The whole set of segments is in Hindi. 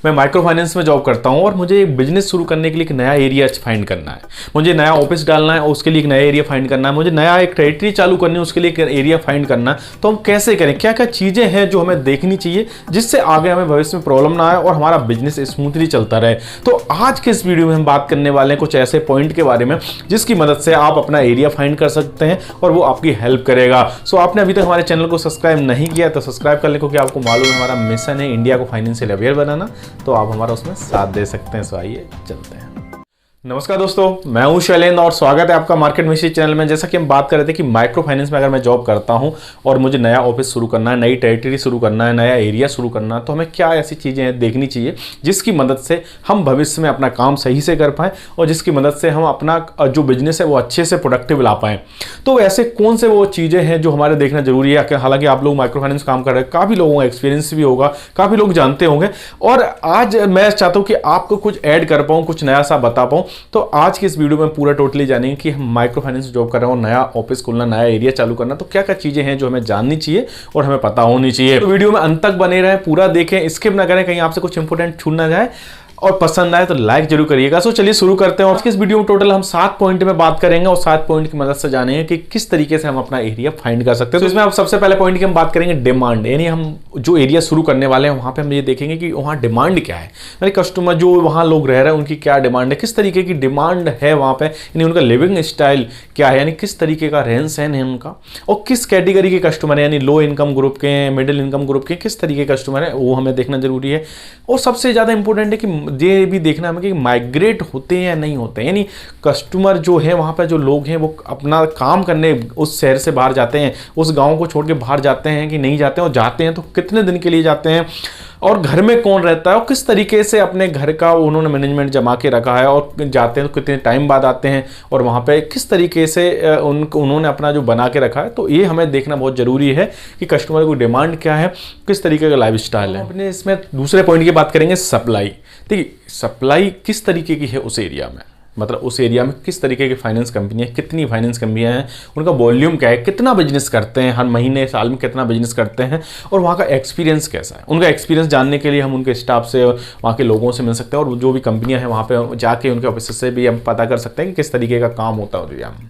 मैं माइक्रो फाइनेंस में जॉब करता हूं और मुझे एक बिजनेस शुरू करने के लिए एक नया एरिया फाइंड करना है, मुझे नया ऑफिस डालना है और उसके लिए एक नया एरिया फाइंड करना है, मुझे नया एक टेरिटरी चालू करनी है उसके लिए एक एरिया फाइंड करना है। तो हम कैसे करें, क्या क्या चीज़ें हैं जो हमें देखनी चाहिए जिससे आगे हमें भविष्य में प्रॉब्लम ना आए और हमारा बिजनेस स्मूथली चलता रहे। तो आज के इस वीडियो में हम बात करने वाले हैं कुछ ऐसे पॉइंट के बारे में जिसकी मदद से आप अपना एरिया फाइंड कर सकते हैं और वो आपकी हेल्प करेगा। सो आपने अभी तक हमारे चैनल को सब्सक्राइब नहीं किया तो सब्सक्राइब कर ले, क्योंकि आपको मालूम है हमारा मिशन है इंडिया को फाइनेंशियल अवेयर बनाना, तो आप हमारा उसमें साथ दे सकते हैं। सो आइए चलते हैं। नमस्कार दोस्तों, मैं हूं शैलेंद्र और स्वागत है आपका मार्केट मिशन चैनल में। जैसा कि हम बात कर रहे थे कि माइक्रो फाइनेंस में अगर मैं जॉब करता हूं और मुझे नया ऑफिस शुरू करना है, नई टेरिटरी शुरू करना है, नया एरिया शुरू करना है, तो हमें क्या ऐसी चीज़ें देखनी चाहिए जिसकी मदद से हम भविष्य में अपना काम सही से कर पाएँ और जिसकी मदद से हम अपना जो बिजनेस है वो अच्छे से प्रोडक्टिव ला पाएँ। तो ऐसे कौन से वो चीज़ें हैं जो हमारे देखना जरूरी है। हालांकि आप लोग माइक्रो फाइनेंस काम कर रहे हैं, काफ़ी लोगों का एक्सपीरियंस भी होगा, काफ़ी लोग जानते होंगे, और आज मैं चाहता हूँ कि आपको कुछ ऐड कर पाऊँ, कुछ नया सा बता पाऊँ। तो आज की इस वीडियो में पूरा टोटली जानेंगे कि हम माइक्रो फाइनेंस जॉब कर रहे हो, नया ऑफिस खोलना, नया एरिया चालू करना, तो क्या क्या चीजें हैं जो हमें जाननी चाहिए और हमें पता होनी चाहिए। तो वीडियो में अंत तक बने रहें, पूरा देखें, स्किप ना करें, कहीं आपसे कुछ इंपोर्टेंट छूट ना जाए, और पसंद आए तो लाइक जरूर करिएगा। सो चलिए शुरू करते हैं। और इस वीडियो में टोटल हम 7 पॉइंट में बात करेंगे और 7 पॉइंट की मदद से जानेंगे कि किस तरीके से हम अपना एरिया फाइंड कर सकते हैं। तो इसमें आप सबसे पहले पॉइंट की हम बात करेंगे डिमांड, यानी हम जो एरिया शुरू करने वाले हैं वहां पे हम ये देखेंगे कि वहां डिमांड क्या है, यानी कस्टमर जो वहां लोग रह रहे हैं उनकी क्या डिमांड है, किस तरीके की डिमांड है वहां पे, यानी उनका लिविंग स्टाइल क्या है, यानी किस तरीके का रहन सहन है उनका, और किस कैटेगरी के कस्टमर है, यानी लो इनकम ग्रुप के, मिडिल इनकम ग्रुप के, किस तरीके के कस्टमर है वो हमें देखना जरूरी है। और सबसे ज्यादा इंपॉर्टेंट है कि ये भी देखना हमें कि माइग्रेट होते हैं या नहीं होते हैं, यानी कस्टमर जो है वहां पर जो लोग हैं वो अपना काम करने उस शहर से बाहर जाते हैं, उस गांव को छोड़ के बाहर जाते हैं कि नहीं जाते हैं, और जाते हैं तो कितने दिन के लिए जाते हैं, और घर में कौन रहता है और किस तरीके से अपने घर का उन्होंने मैनेजमेंट जमा के रखा है, और जाते हैं तो कितने टाइम बाद आते हैं, और वहाँ पे किस तरीके से उन्होंने अपना जो बना के रखा है। तो ये हमें देखना बहुत ज़रूरी है कि कस्टमर की डिमांड क्या है, किस तरीके का लाइफ स्टाइल है। अपने इसमें दूसरे पॉइंट की बात करेंगे सप्लाई। देखिए सप्लाई किस तरीके की है उस एरिया में, मतलब उस एरिया में किस तरीके की फाइनेंस कंपनियां, कितनी फाइनेंस कंपनियां हैं, उनका वॉल्यूम क्या है, कितना बिजनेस करते हैं, हर महीने साल में कितना बिजनेस करते हैं, और वहाँ का एक्सपीरियंस कैसा है। उनका एक्सपीरियंस जानने के लिए हम उनके स्टाफ से, वहाँ के लोगों से मिल सकते हैं, और जो भी कंपनियां हैं वहाँ पे जाके उनके ऑफिस से भी हम पता कर सकते हैं कि किस तरीके का काम होता है एरिया में।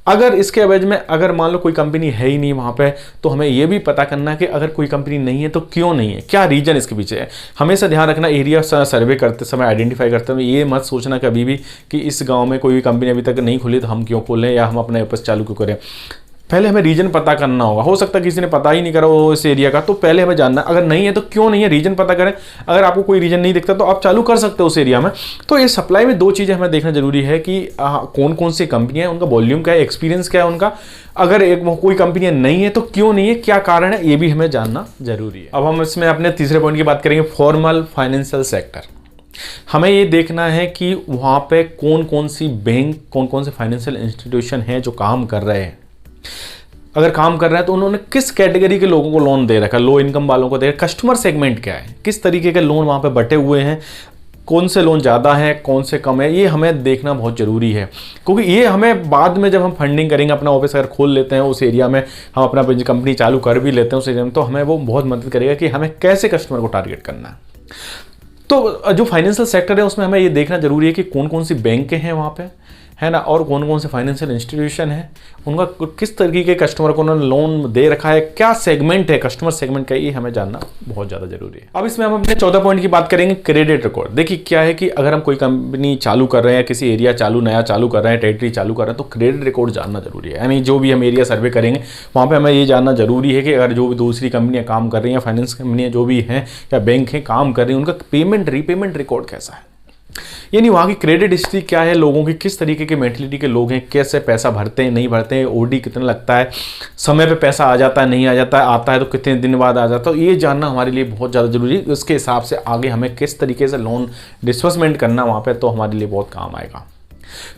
अगर इसके एवज में अगर मान लो कोई कंपनी है ही नहीं वहाँ पे, तो हमें ये भी पता करना है कि अगर कोई कंपनी नहीं है तो क्यों नहीं है, क्या रीजन इसके पीछे है। हमेशा ध्यान रखना, एरिया सर्वे करते समय, आइडेंटिफाई करते समय ये मत सोचना कभी भी कि इस गांव में कोई भी कंपनी अभी तक नहीं खुली तो हम क्यों खोलें या हम अपने ऑफिस चालू क्यों करें। पहले हमें रीजन पता करना होगा, हो सकता है किसी ने पता ही नहीं करा हो इस एरिया का, तो पहले हमें जानना, अगर नहीं है तो क्यों नहीं है, रीजन पता करें। अगर आपको कोई रीजन नहीं दिखता तो आप चालू कर सकते हो उस एरिया में। तो ये सप्लाई में 2 चीज़ें हमें देखना जरूरी है कि कौन कौन सी कंपनियां हैं, उनका वॉल्यूम क्या है, एक्सपीरियंस क्या है उनका, अगर कोई कंपनियां नहीं है तो क्यों नहीं है, क्या कारण है, ये भी हमें जानना जरूरी है। अब हम इसमें अपने तीसरे पॉइंट की बात करेंगे फॉर्मल फाइनेंशियल सेक्टर। हमें ये देखना है कि वहाँ पे कौन कौन सी बैंक, कौन कौन से फाइनेंशियल इंस्टीट्यूशन है जो काम कर रहे हैं। अगर काम कर रहे हैं तो उन्होंने किस कैटेगरी के लोगों को लोन दे रखा है, लो इनकम वालों को दे रखा है, कस्टमर सेगमेंट क्या है, किस तरीके के लोन वहाँ पे बटे हुए हैं, कौन से लोन ज़्यादा है, कौन से कम है, ये हमें देखना बहुत ज़रूरी है। क्योंकि ये हमें बाद में जब हम फंडिंग करेंगे, अपना ऑफिस अगर खोल लेते हैं उस एरिया में, हम अपना कंपनी चालू कर भी लेते हैं उस एरिया में, तो हमें वो बहुत मदद करेगा कि हमें कैसे कस्टमर को टारगेट करना है। तो जो फाइनेंशियल सेक्टर है उसमें हमें ये देखना जरूरी है कि कौन कौन सी बैंकें हैं वहाँ पे, है ना, और कौन कौन से फाइनेंशियल इंस्टीट्यूशन है, उनका किस तरीके के कस्टमर को उन्होंने लोन दे रखा है, क्या सेगमेंट है कस्टमर सेगमेंट का, ये हमें जानना बहुत ज़्यादा जरूरी है। अब इसमें हम अपने 14 पॉइंट की बात करेंगे क्रेडिट रिकॉर्ड। देखिए क्या है कि अगर हम कोई कंपनी चालू कर रहे हैं, किसी एरिया नया चालू कर रहे हैं, टेरिटरी चालू कर रहे हैं, तो क्रेडिट रिकॉर्ड जानना जरूरी है। यानी जो भी हम एरिया सर्वे करेंगे वहाँ पर हमें ये जानना जरूरी है कि अगर जो भी दूसरी कंपनियाँ काम कर रही हैं, फाइनेंस कंपनियाँ जो भी हैं या बैंक हैं काम कर रही हैं, उनका पेमेंट रीपेमेंट रिकॉर्ड कैसा है, यानी वहाँ की क्रेडिट हिस्ट्री क्या है, लोगों की किस तरीके के मेंटलिटी के लोग हैं, कैसे पैसा भरते हैं, नहीं भरते हैं, ओडी कितना लगता है, समय पे पैसा आ जाता है, नहीं आ जाता है, आता है तो कितने दिन बाद आ जाता है, तो ये जानना हमारे लिए बहुत ज़्यादा जरूरी है। उसके हिसाब से आगे हमें किस तरीके से लोन डिस्बर्समेंट करना वहाँ पर, तो हमारे लिए बहुत काम आएगा।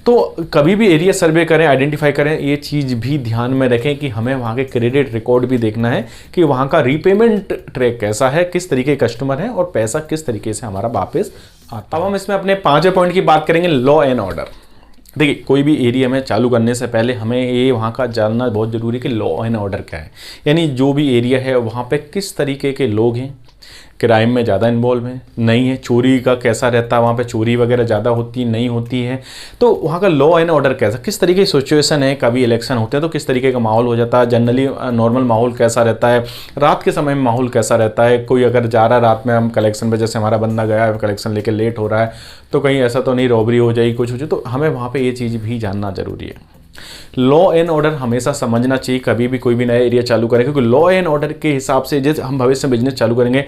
तो कभी भी एरिया सर्वे करें, आइडेंटिफाई करें, ये चीज़ भी ध्यान में रखें कि हमें वहाँ के क्रेडिट रिकॉर्ड भी देखना है कि वहाँ का रीपेमेंट ट्रैक कैसा है, किस तरीके के कस्टमर हैं और पैसा किस तरीके से हमारा वापस आता है। अब हम इसमें अपने 5वें पॉइंट की बात करेंगे लॉ एंड ऑर्डर। देखिए कोई भी एरिया में चालू करने से पहले हमें ये वहाँ का जानना बहुत ज़रूरी है कि लॉ एंड ऑर्डर क्या है, यानी जो भी एरिया है वहाँ पे किस तरीके के लोग हैं, क्राइम में ज़्यादा इन्वॉल्व हैं, नहीं है? चोरी का कैसा रहता है वहाँ पे, चोरी वगैरह ज़्यादा होती नहीं होती है? तो वहाँ का लॉ एंड ऑर्डर कैसा, किस तरीके की सिचुएशन है, कभी इलेक्शन होते हैं तो किस तरीके का माहौल हो जाता है, जनरली नॉर्मल माहौल कैसा रहता है, रात के समय में माहौल कैसा रहता है, कोई अगर जा रहा है रात में हम कलेक्शन पे, जैसे हमारा बंदा गया है कलेक्शन लेके लेट हो रहा है, तो कहीं ऐसा तो नहीं रॉबरी हो जाएगी, कुछ हो जाए, तो हमें वहाँ पर ये चीज़ भी जानना ज़रूरी है। लॉ एंड ऑर्डर हमेशा समझना चाहिए कभी भी कोई भी नया एरिया चालू करें, क्योंकि लॉ एंड ऑर्डर के हिसाब से जैसे हम भविष्य में बिजनेस चालू करेंगे,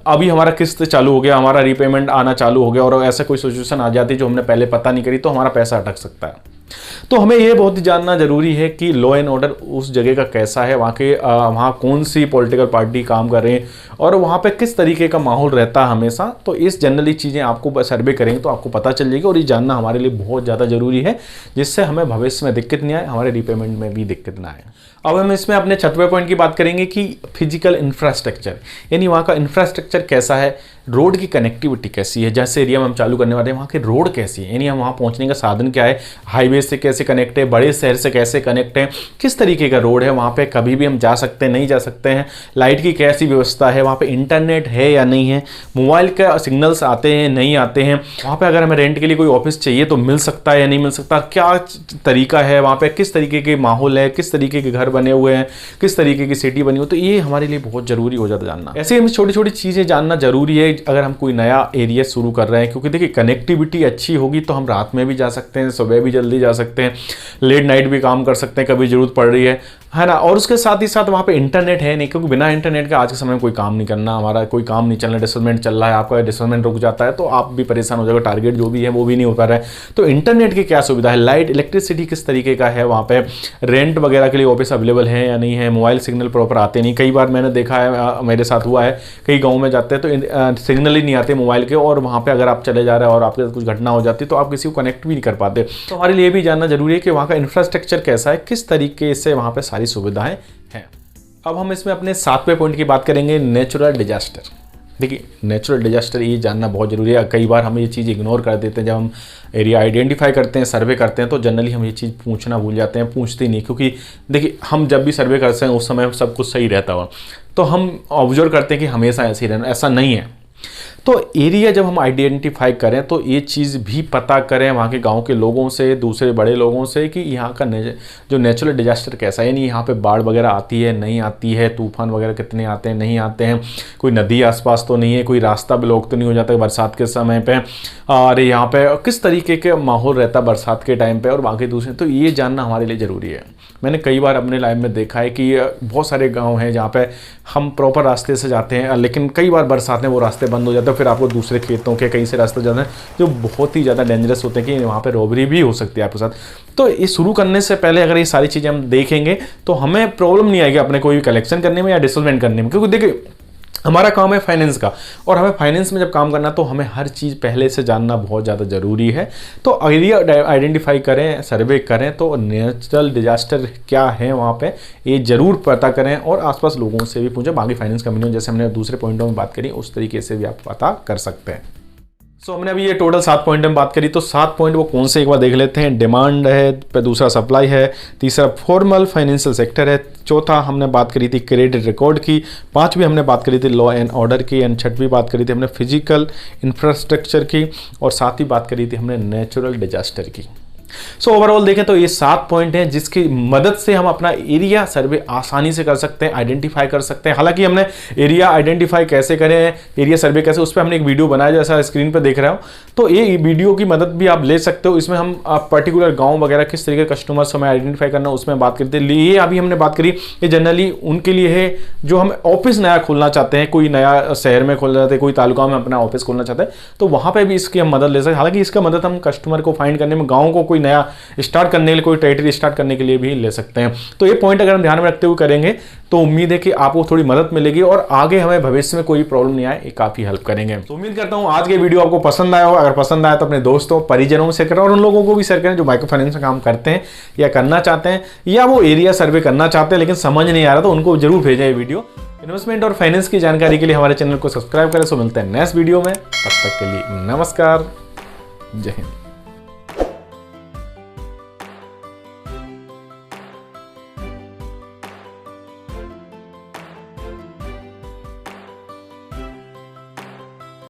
अभी हमारा किस्त चालू हो गया, हमारा रीपेमेंट आना चालू हो गया और ऐसा कोई सिचुएशन आ जाती है जो हमने पहले पता नहीं करी, तो हमारा पैसा अटक सकता है। तो हमें यह बहुत ही जानना जरूरी है कि लॉ एंड ऑर्डर उस जगह का कैसा है, वहाँ कौन सी पॉलिटिकल पार्टी काम कर रहे हैं और वहाँ पे किस तरीके का माहौल रहता है हमेशा। तो इस जनरली चीज़ें आपको सर्वे करेंगे तो आपको पता चल जाएगी और ये जानना हमारे लिए बहुत ज़्यादा जरूरी है, जिससे हमें भविष्य में दिक्कत नहीं आए, हमारे रीपेमेंट में भी दिक्कत ना आए। अब हम इसमें अपने 6वें पॉइंट की बात करेंगे कि फिजिकल इंफ्रास्ट्रक्चर, यानी वहाँ का इंफ्रास्ट्रक्चर कैसा है, रोड की कनेक्टिविटी कैसी है, जैसे एरिया में हम चालू करने वाले हैं वहाँ की रोड कैसी है, यानी हम वहाँ पहुँचने का साधन क्या है, हाईवे से कैसे कनेक्ट है, बड़े शहर से कैसे कनेक्ट है, किस तरीके का रोड है, वहाँ पे कभी भी हम जा सकते हैं नहीं जा सकते हैं, लाइट की कैसी व्यवस्था है, वहाँ पे इंटरनेट है या नहीं है, मोबाइल का सिग्नल्स आते हैं नहीं आते हैं, वहाँ पे अगर हमें रेंट के लिए कोई ऑफिस चाहिए तो मिल सकता है या नहीं मिल सकता, क्या तरीका है वहाँ पे, किस तरीके के माहौल है, किस तरीके के घर बने हुए हैं, किस तरीके की सिटी बनी हो, तो ये हमारे लिए बहुत जरूरी हो जाता है जानना। ऐसे ही हमें छोटी छोटी चीज़ें जानना जरूरी है अगर हम कोई नया एरिया शुरू कर रहे हैं, क्योंकि देखिए कनेक्टिविटी अच्छी होगी तो हम रात में भी जा सकते हैं, सुबह भी जल्दी जा सकते हैं, लेट नाइट भी काम कर सकते हैं, कभी जरूरत पड़ रही है ना। और उसके साथ ही साथ वहाँ पे इंटरनेट है नहीं, क्योंकि बिना इंटरनेट के आज के समय में कोई काम नहीं करना, हमारा कोई काम नहीं चलना, डिसमेंट चल रहा है, आपका डिसमेंट रुक जाता है तो आप भी परेशान हो जाएगा, टारगेट जो भी है वो भी नहीं हो पा रहा है। तो इंटरनेट की क्या सुविधा है, लाइट इलेक्ट्रिसिटी किस तरीके का है, वहाँ पे रेंट वगैरह के लिए ऑफिस अवेलेबल है या नहीं है, मोबाइल सिग्नल प्रॉपर आते नहीं, कई बार मैंने देखा है, मेरे साथ हुआ है, कई गाँव में जाते हैं तो सिग्नल ही नहीं आते मोबाइल के, और वहाँ पर अगर आप चले जा रहे हैं और आपके साथ कुछ घटना हो जाती है तो आप किसी को कनेक्ट भी नहीं कर पाते। तो हमारे लिए भी जानना जरूरी है कि वहाँ का इंफ्रास्ट्रक्चर कैसा है, किस तरीके से वहाँ पर सारी सुविधाएं हैं। अब हम इसमें अपने 7वें पॉइंट की बात करेंगे, नेचुरल डिजास्टर। देखिए नेचुरल डिजास्टर ये जानना बहुत ज़रूरी है, कई बार हम ये चीज़ इग्नोर कर देते हैं, जब हम एरिया आइडेंटिफाई करते हैं, सर्वे करते हैं तो जनरली हम ये चीज़ पूछना भूल जाते हैं, पूछते ही नहीं, क्योंकि देखिए हम जब भी सर्वे करते हैं उस समय सब कुछ सही रहता हुआ, तो हम ऑब्जर्व करते हैं कि हमेशा ऐसे ही रहना, ऐसा नहीं है। तो एरिया जब हम आइडेंटिफाई करें तो ये चीज़ भी पता करें वहाँ के गांव के लोगों से, दूसरे बड़े लोगों से कि यहाँ का जो नेचुरल डिजास्टर कैसा है, यानी यहाँ पे बाढ़ वगैरह आती है नहीं आती है, तूफान वगैरह कितने आते हैं नहीं आते हैं, कोई नदी आसपास तो नहीं है, कोई रास्ता ब्लॉक तो नहीं हो जाता है बरसात के समय पे, और यहाँ पे किस तरीके के माहौल रहता है बरसात के टाइम पे और बाकी दूसरे, तो ये जानना हमारे लिए ज़रूरी है। मैंने कई बार अपने लाइफ में देखा है कि बहुत सारे गाँव हैं जहाँ पे हम प्रॉपर रास्ते से जाते हैं, लेकिन कई बार बरसात में वो रास्ते बंद हो जाते हैं, फिर आपको दूसरे खेतों के कहीं से रास्ते जाते हैं जो बहुत ही ज़्यादा डेंजरस होते हैं कि वहाँ पे रॉबरी भी हो सकती है आपके साथ। तो ये शुरू करने से पहले अगर ये सारी चीज़ें हम देखेंगे तो हमें प्रॉब्लम नहीं आएगी अपने कोई भी कलेक्शन करने में या डिसमेंट करने में, क्योंकि देखिए हमारा काम है फाइनेंस का, और हमें फाइनेंस में जब काम करना तो हमें हर चीज़ पहले से जानना बहुत ज़्यादा ज़रूरी है। तो एरिया आइडेंटिफाई करें, सर्वे करें, तो नेचुरल डिजास्टर क्या है वहाँ पे ये ज़रूर पता करें और आसपास लोगों से भी पूछें, बाकी फाइनेंस कंपनियों जैसे हमने दूसरे पॉइंटों में बात करी उस तरीके से भी आप पता कर सकते हैं। सो हमने अभी ये टोटल 7 पॉइंट में बात करी, तो 7 पॉइंट वो कौन से एक बार देख लेते हैं। डिमांड है, फिर दूसरा सप्लाई है, तीसरा फॉर्मल फाइनेंशियल सेक्टर है, चौथा हमने बात करी थी क्रेडिट रिकॉर्ड की, 5वीं हमने बात करी थी लॉ एंड ऑर्डर की, एंड 6वीं बात करी थी हमने फिजिकल इंफ्रास्ट्रक्चर की, और 7वीं बात करी थी हमने नेचुरल डिजास्टर की। सो ओवरऑल देखें तो ये 7 पॉइंट हैं जिसकी मदद से हम अपना एरिया सर्वे आसानी से कर सकते हैं, आइडेंटिफाई कर सकते हैं। हालांकि हमने एरिया आइडेंटिफाई कैसे करें, एरिया सर्वे कैसे, उस पर हमने एक वीडियो बनाया जैसा स्क्रीन पर देख रहे हो, तो ये वीडियो की मदद भी आप ले सकते हो। इसमें हम पर्टिकुलर गांव वगैरह किस तरीके के कस्टमर्स हमें आइडेंटिफाई करना उसमें बात करते हैं। ये अभी हमने बात करी ये जनरली उनके लिए है जो हम ऑफिस नया खोलना चाहते हैं, कोई नया शहर में खोलना चाहते हैं, कोई तालुका में अपना ऑफिस खोलना चाहते हैं, तो वहाँ पर भी इसकी हम मदद ले सकते हैं। हालांकि इसका मदद हम कस्टमर को फाइंड करने में, गाँव को कोई नया स्टार्ट करने के लिए, कोई टेरिटरी स्टार्ट करने के लिए भी ले सकते हैं। तो ये पॉइंट अगर हम ध्यान में रखते हुए करेंगे तो उम्मीद है कि आपको थोड़ी मदद मिलेगी और आगे हमें भविष्य में कोई प्रॉब्लम नहीं आए, ये काफी हेल्प करेंगे। तो उम्मीद करता हूं आज के वीडियो आपको पसंद आया हो। अगर पसंद आया तो अपने दोस्तों परिजनों में शेयर करें और उन लोगों को भी शेयर करें जो माइक्रो फाइनेंस में काम करते हैं या करना चाहते हैं, या वो एरिया सर्वे करना चाहते हैं लेकिन समझ नहीं आ रहा, तो उनको जरूर भेजें ये वीडियो। इन्वेस्टमेंट और फाइनेंस की जानकारी के लिए हमारे चैनल को सब्सक्राइब करें। सो मिलते हैं नेक्स्ट वीडियो में, तब तक के लिए नमस्कार, जय हिंद।